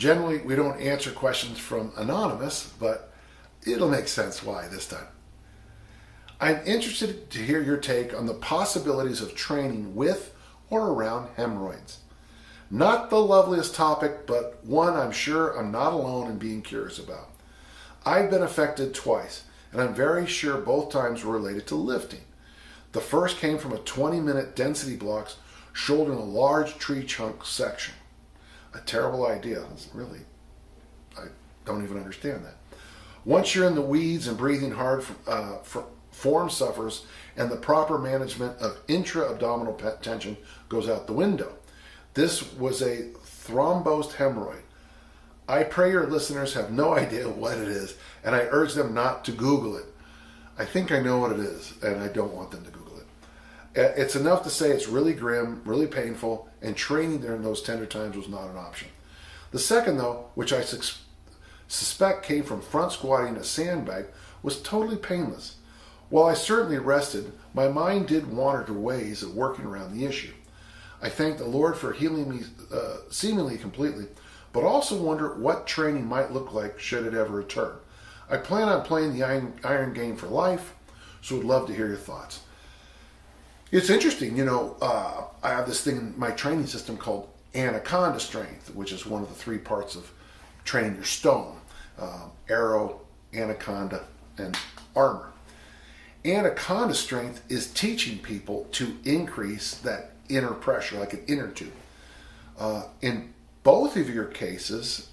Generally, we don't answer questions from Anonymous, but it'll make sense why this time. I'm interested to hear your take on the possibilities of training with or around hemorrhoids. Not the loveliest topic, but one I'm sure I'm not alone in being curious about. I've been affected twice, and I'm very sure both times were related to lifting. The first came from a 20-minute density blocks shouldering a large tree trunk section. A terrible idea. Really, I don't even understand that. Once you're in the weeds and breathing hard, form suffers, and the proper management of intra-abdominal tension goes out the window. This was a thrombosed hemorrhoid. I pray your listeners have no idea what it is, and I urge them not to Google it. I think I know what it is, and I don't want them to Google it. It's enough to say it's really grim, really painful, and training during those tender times was not an option. The second, though, which I suspect came from front squatting a sandbag, was totally painless. While I certainly rested, my mind did wander to ways of working around the issue. I thank the Lord for healing me seemingly completely, but also wonder what training might look like should it ever return. I plan on playing the iron game for life, so would love to hear your thoughts. It's interesting, I have this thing in my training system called anaconda strength, which is one of the three parts of training your stone. Arrow, anaconda, and armor. Anaconda strength is teaching people to increase that inner pressure, like an inner tube. In both of your cases,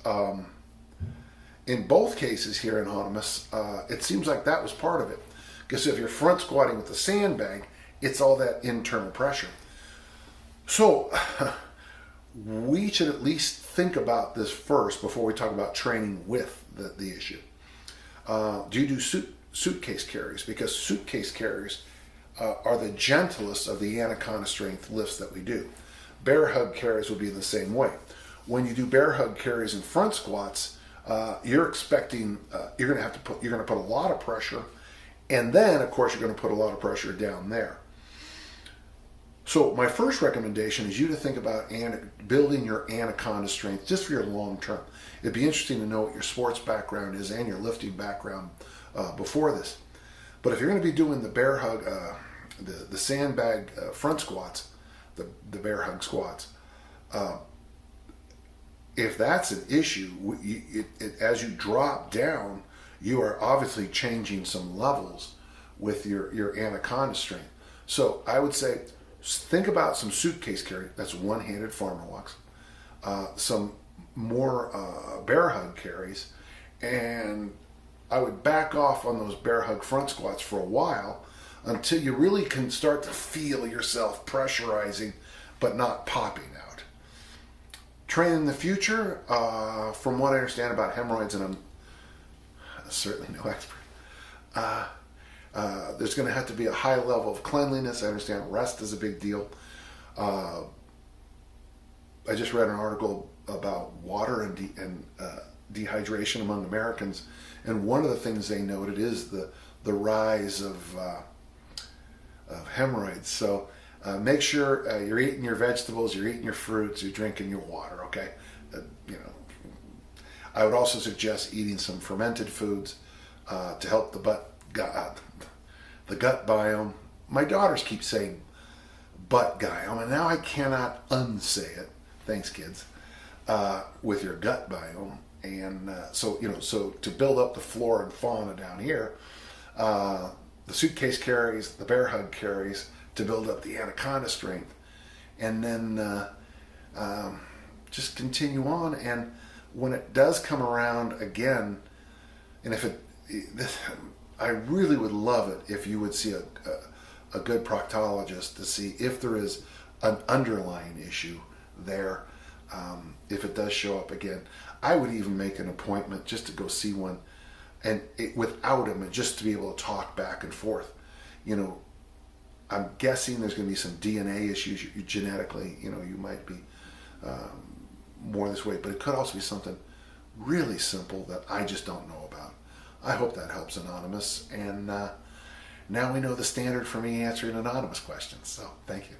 in both cases here, Anonymous, it seems like that was part of it. Because if you're front squatting with a sandbag, it's all that internal pressure. So we should at least think about this first before we talk about training with the issue. Do you do suitcase carries? Because suitcase carries are the gentlest of the anaconda strength lifts that we do. Bear hug carries will be the same way. When you do bear hug carries in front squats, you're expecting you're going to put a lot of pressure, and then of course you're going to put a lot of pressure down there. So my first recommendation is you to think about building your anaconda strength just for your long term. It'd be interesting to know what your sports background is and your lifting background before this. But if you're going to be doing the bear hug, the sandbag front squats, the bear hug squats, if that's an issue, as you drop down, you are obviously changing some levels with your anaconda strength. So I would say, think about some suitcase carry, that's one-handed farmer walks, some more bear hug carries, and I would back off on those bear hug front squats for a while until you really can start to feel yourself pressurizing but not popping out. Training in the future, from what I understand about hemorrhoids, and I'm certainly no expert, there's going to have to be a high level of cleanliness. I understand rest is a big deal. I just read an article about water and dehydration among Americans, and one of the things they noted is the rise of hemorrhoids. So make sure you're eating your vegetables, you're eating your fruits, you're drinking your water. Okay, I would also suggest eating some fermented foods to help the gut biome. My daughters keep saying butt biome, and now I cannot unsay it. Thanks, kids. With your gut biome, and so to build up the flora and fauna down here, the suitcase carries, the bear hug carries to build up the anaconda strength, and then just continue on. And when it does come around again, and I really would love it if you would see a good proctologist to see if there is an underlying issue there. If it does show up again, I would even make an appointment just to go see one, and without him, and just to be able to talk back and forth. I'm guessing there's going to be some DNA issues genetically. You might be more this way, but it could also be something really simple that I just don't know about. I hope that helps, Anonymous. And now we know the standard for me answering anonymous questions. So thank you.